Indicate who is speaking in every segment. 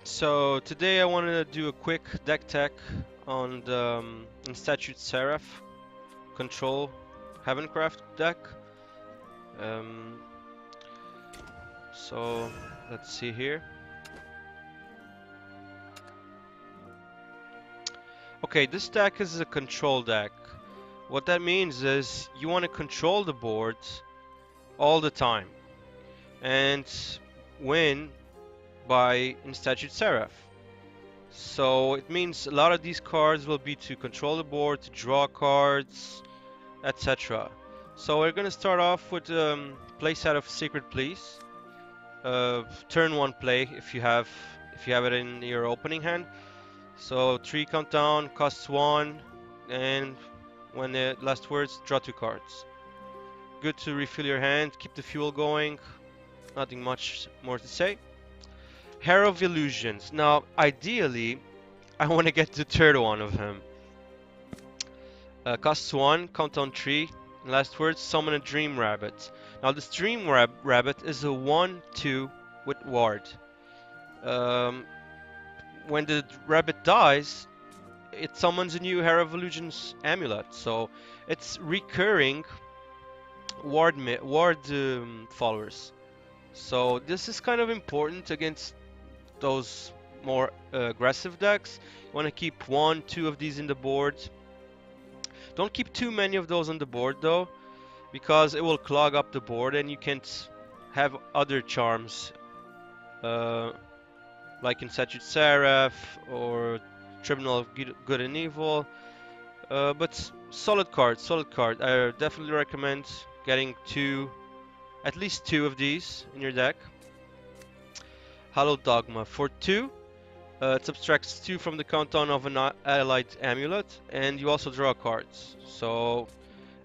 Speaker 1: So today I wanted to do a quick deck tech on the Statute Seraph Control Heavencraft deck. Um, so let's see here. Okay, this deck is a control deck. What that means is you want to control the board all the time and win by Statute Seraph. So it means a lot of these cards will be to control the board, to draw cards, etc. So we're gonna start off with play set of Secret Pleas. Turn one play if you have it in your opening hand. So 3 countdown, costs 1, and when the last words, draw 2 cards. Good to refill your hand, keep the fuel going. Nothing much more to say. Hero of Illusions. Now, ideally, I want to get the third one of him. Costs 1, countdown 3, last words, summon a Dream Rabbit. Now this Dream Rabbit is a 1/2 with Ward. When the rabbit dies, it summons a new Hero of Illusions amulet. So it's recurring Ward followers. So this is kind of important against those more aggressive decks. You want to keep 1, 2 of these in the board. Don't keep too many of those on the board though, because it will clog up the board and you can't have other charms like in Statute Seraph or Tribunal of Good and Evil. But solid card. I definitely recommend getting at least two of these in your deck. Hallowed Dogma. For 2, it subtracts 2 from the countdown of an allied amulet, and you also draw cards. So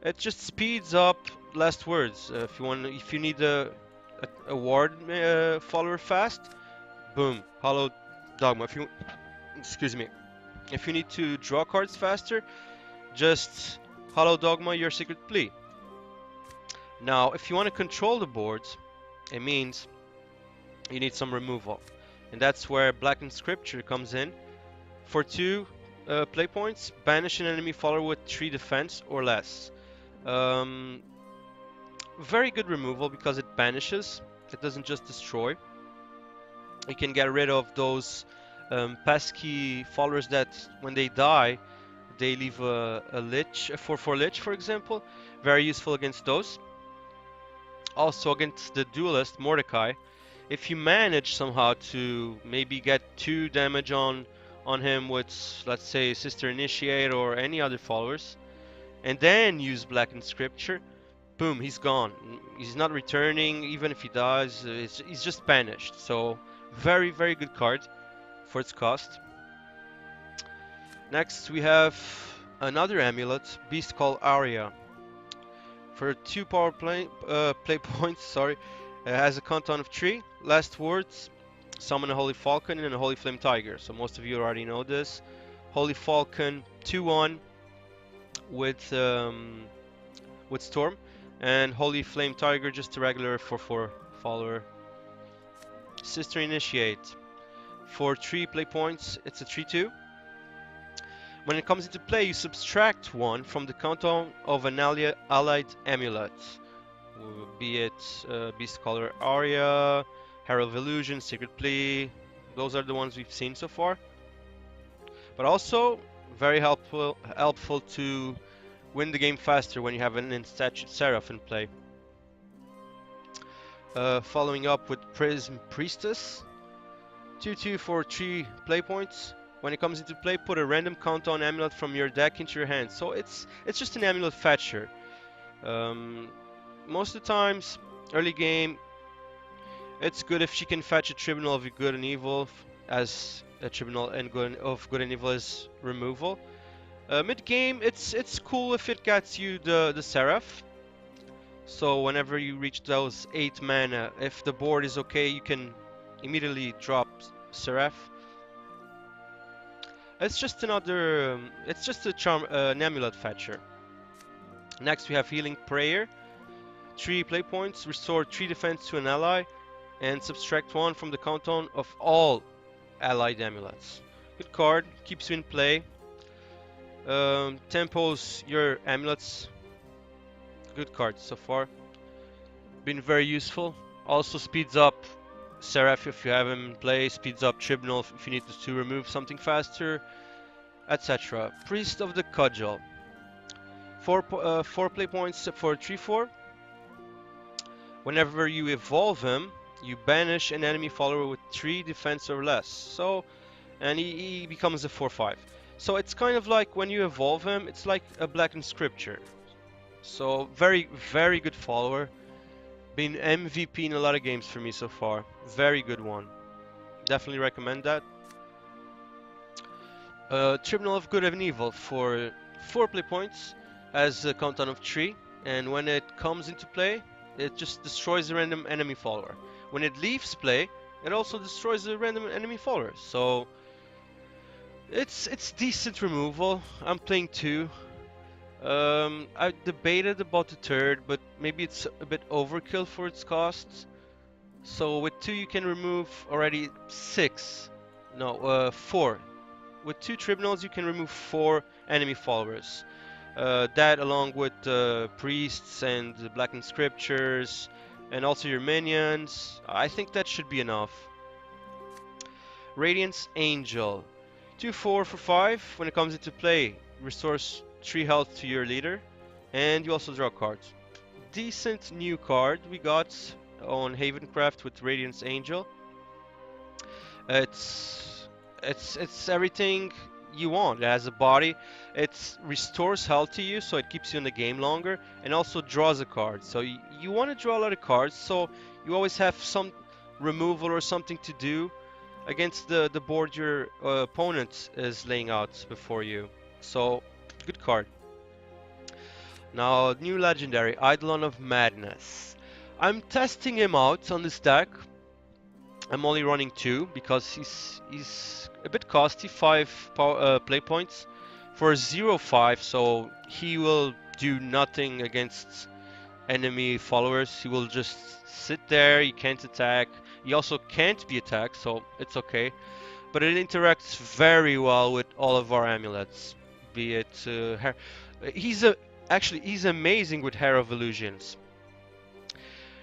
Speaker 1: it just speeds up last words. If you need a ward follower fast, boom, Hallowed Dogma. If you need to draw cards faster, just Hallowed Dogma your Secret Plea. Now, if you want to control the board, it means you need some removal, and that's where Blackened Scripture comes in. For 2 play points, banish an enemy follower with 3 defense or less. Very good removal because it banishes. It doesn't just destroy. You can get rid of those pesky followers that, when they die, they leave a lich, a 4/4 lich, for example. Very useful against those. Also against the duelist Mordecai, if you manage somehow to maybe get 2 damage on him with, let's say, Sister Initiate or any other followers, and then use Blackened Scripture, boom, he's gone. He's not returning. Even if he dies, he's just banished. So very, very good card for its cost. Next we have another amulet, beast called Aria. For 2 power play points, sorry, it has a countdown of 3. Last words, summon a Holy Falcon and a Holy Flame Tiger. So most of you already know this. Holy Falcon 2/1 with Storm, and Holy Flame Tiger just a regular 4/4 follower. Sister Initiate. For 3 play points, it's a 3/2. When it comes into play, you subtract 1 from the countdown of an allied amulet. Be it Beast Color Aria, Herald of Illusion, Secret Plea. Those are the ones we've seen so far. But also very helpful to win the game faster when you have an Statute Seraph in play. Following up with Prism Priestess. 2/2 for 3 play points. When it comes into play, put a random countdown amulet from your deck into your hand. So it's just an amulet fetcher. Most of the times, early game, it's good if she can fetch a Tribunal of Good and Evil, as a Tribunal of Good and Evil is removal. Mid game, it's cool if it gets you the Seraph. So whenever you reach those 8 mana, if the board is okay, you can immediately drop Seraph. It's just another, it's just a charm, an amulet fetcher. Next we have Healing Prayer. 3 play points, restore 3 defense to an ally, and subtract 1 from the countdown of all allied amulets. Good card, keeps you in play. Tempos your amulets. Good card so far. Been very useful. Also speeds up Seraph if you have him in play, speeds up Tribunal if you need to remove something faster, etc. Priest of the Cudgel. 4 play points for 3/4. Whenever you evolve him, you banish an enemy follower with 3 defense or less. So, and he becomes a 4/5. So it's kind of like when you evolve him, it's like a Blackened Scripture. So very, very good follower. Been MVP in a lot of games for me so far. Very good one. Definitely recommend that. Tribunal of Good and Evil for 4 play points has a countdown of 3, and when it comes into play, it just destroys a random enemy follower. When it leaves play, it also destroys a random enemy follower. So it's decent removal. I'm playing 2. I debated about the 3rd, but maybe it's a bit overkill for its costs. So with 2 you can remove already 6. No, 4. With 2 tribunals you can remove 4 enemy followers. That along with priests and the blackened scriptures and also your minions. I think that should be enough. Radiance Angel. 2/4 for 5. When it comes into play, restores 3 health to your leader. And you also draw cards. Decent new card we got on Havencraft with Radiance Angel. It's everything you want. It has a body, it restores health to you, so it keeps you in the game longer, and also draws a card. So you want to draw a lot of cards, so you always have some removal or something to do against the board your opponent is laying out before you. So good card. Now new legendary, Eidolon of Madness. I'm testing him out on this deck. I'm only running 2 because he's a bit costly, 5 play points for 0/5, so he will do nothing against enemy followers. He will just sit there, he can't attack. He also can't be attacked, so it's okay. But it interacts very well with all of our amulets. Be it he's amazing with Hair of Illusions.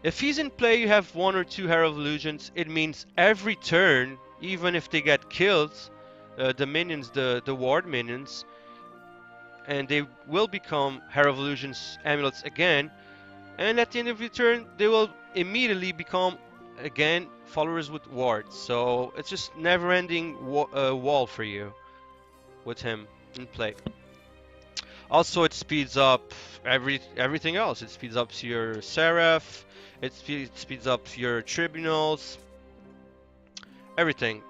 Speaker 1: If he's in play, you have 1 or 2 Hair of Illusions. It means every turn, even if they get killed, the minions, the ward minions, and they will become Hair of Illusions amulets again. And at the end of your turn, they will immediately become again followers with wards. So it's just never-ending wall for you with him in play. Also, it speeds up everything else. It speeds up your Seraph. It speeds up your tribunals. Everything.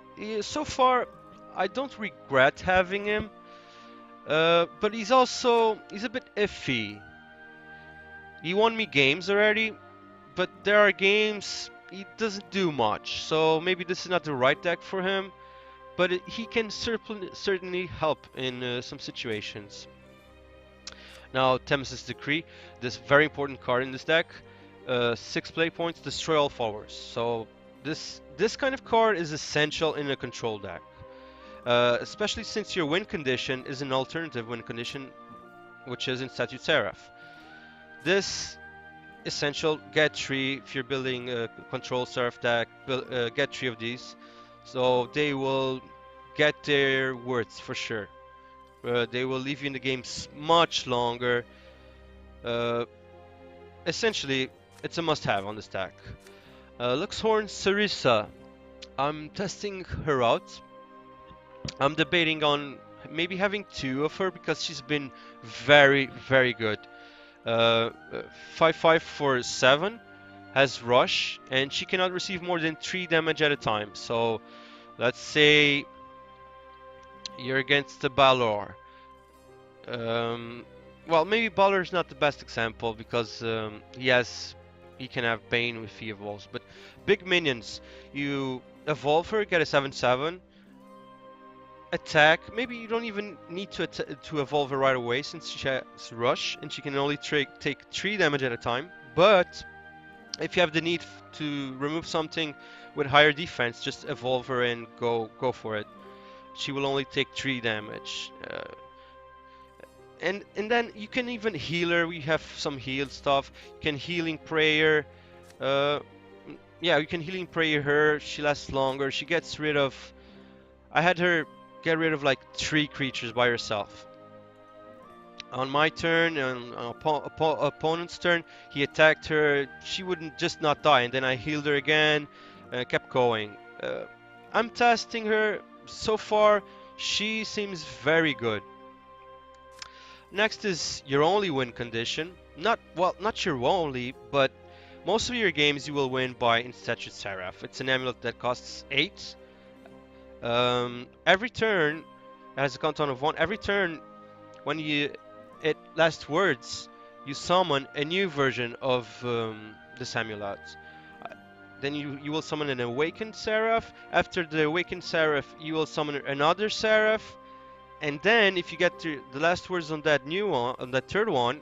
Speaker 1: So far, I don't regret having him. But he's a bit iffy. He won me games already, but there are games he doesn't do much. So maybe this is not the right deck for him. But he can certainly help in some situations. Now, Damus' Decree, this very important card in this deck. 6 play points, destroy all followers. So this kind of card is essential in a control deck. Especially since your win condition is an alternative win condition, which is in Statute Seraph. This essential, get 3 if you're building a control Seraph deck, get 3 of these. So they will get their worth for sure. They will leave you in the game much longer. Essentially, it's a must-have on this deck. Luxhorn Sarissa. I'm testing her out. I'm debating on maybe having 2 of her because she's been very, very good. 5/5 for 7 has rush, and she cannot receive more than 3 damage at a time. So let's say you're against the Balor. Well, maybe Balor is not the best example because he can have Bane if he evolves. But big minions, you evolve her, get a 7/7. Attack. Maybe you don't even need to evolve her right away since she has rush and she can only take 3 damage at a time. But If you have the need to remove something with higher defense, just evolve her and go for it. She will only take 3 damage. And then you can even heal her. We have some heal stuff. You can healing prayer. Uh, yeah, you can healing prayer her. She lasts longer. She gets rid of. I had her get rid of like 3 creatures by herself. On my turn, on opponent's turn, he attacked her. She wouldn't just not die, and then I healed her again. Kept going. I'm testing her. So far, she seems very good. Next is your only win condition. Not your only, but most of your games you will win by Instatuate Seraph. It's an amulet that costs 8. Every turn has a countdown of 1. Every turn, when it last words, you summon a new version of this amulet. Then you will summon an Awakened Seraph. After the Awakened Seraph, you will summon another Seraph. And then, if you get to the last words on that new one, on that third one,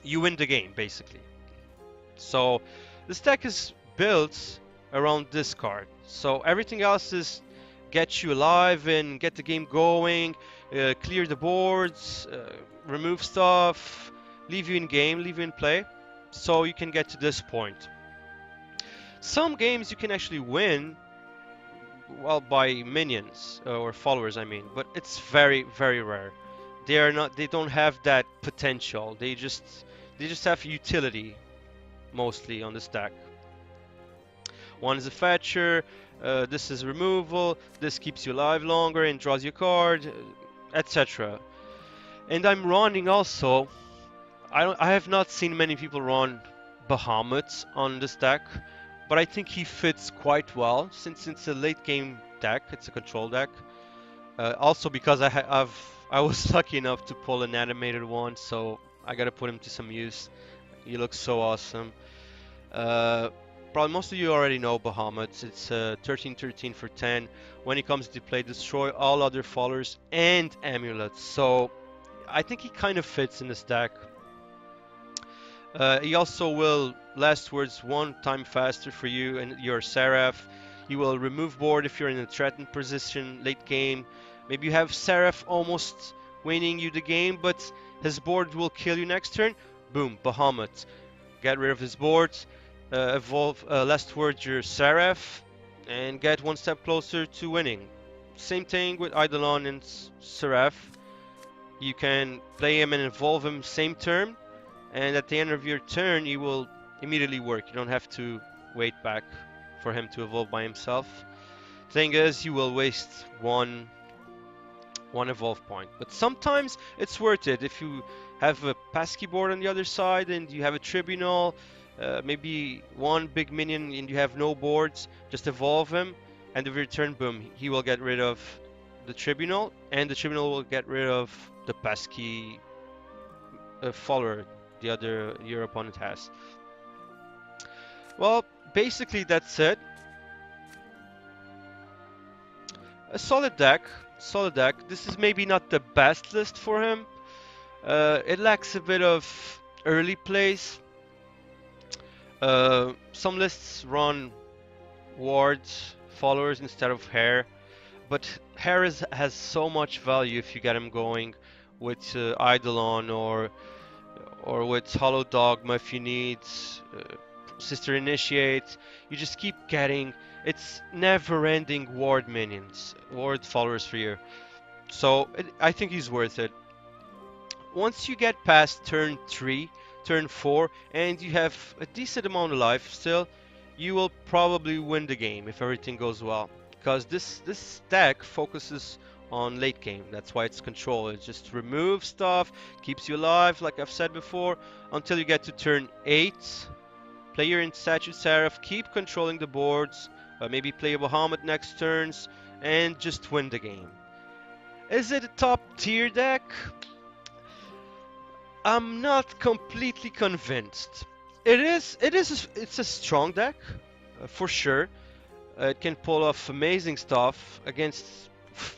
Speaker 1: you win the game, basically. So, this deck is built around this card. So, everything else is get you alive and get the game going, clear the boards, remove stuff, leave you in game, leave you in play. So, you can get to this point. Some games you can actually win, well, by minions or followers, I mean, but it's very, very rare. They don't have that potential. They just have utility mostly on this deck. One is a fetcher, this is removal, this keeps you alive longer and draws you a card, etc. And I'm running also. I have not seen many people run Bahamut on this deck, but I think he fits quite well since it's a late game deck. It's a control deck. Also because I was lucky enough to pull an animated one, so I gotta put him to some use. He looks so awesome. Probably most of you already know Bahamut. It's 13/13 for 10. When he comes to play, destroy all other followers and amulets. So I think he kind of fits in this deck. He also will last words 1 time faster for you and your Seraph. He will remove board if you're in a threatened position late game. Maybe you have Seraph almost winning you the game, but his board will kill you next turn. Boom, Bahamut. Get rid of his board. Evolve last word your Seraph and get 1 step closer to winning. Same thing with Eidolon and Seraph. You can play him and evolve him same turn, and at the end of your turn he will immediately work. You don't have to wait back for him to evolve by himself. Thing is, you will waste one evolve point, but sometimes it's worth it. If you have a pesky board on the other side and you have a tribunal, maybe 1 big minion and you have no boards, just evolve him, and if your turn, boom, he will get rid of the tribunal, and the tribunal will get rid of the pesky follower your opponent has. Well, basically that's it. A solid deck. This is maybe not the best list for him. It lacks a bit of early plays. Some lists run wards, followers instead of hair, but hair has so much value if you get him going with Eidolon or with Hollow Dogma if you need Sister Initiate. You just keep getting, it's never-ending ward minions, ward followers for you. So I think he's worth it. Once you get past turn 3, turn 4, and you have a decent amount of life still, you will probably win the game if everything goes well. Because this deck focuses on late game. That's why it's control. It just removes stuff, keeps you alive, like I've said before, until you get to turn 8. Play your Instatuate Seraph, keep controlling the boards, maybe play a Bahamut next turns, and just win the game. Is it a top tier deck? I'm not completely convinced. It's a strong deck, for sure. It can pull off amazing stuff against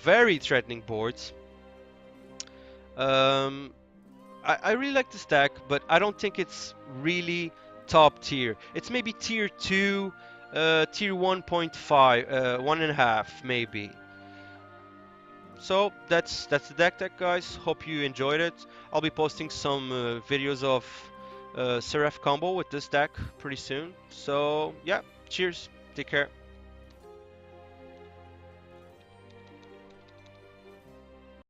Speaker 1: very threatening boards. I really like this deck, but I don't think it's really top tier. It's maybe tier 2, tier 1.5, 1.5 maybe. So that's the deck, guys. Hope you enjoyed it. I'll be posting some videos of Seraph combo with this deck pretty soon. So yeah, cheers. Take care.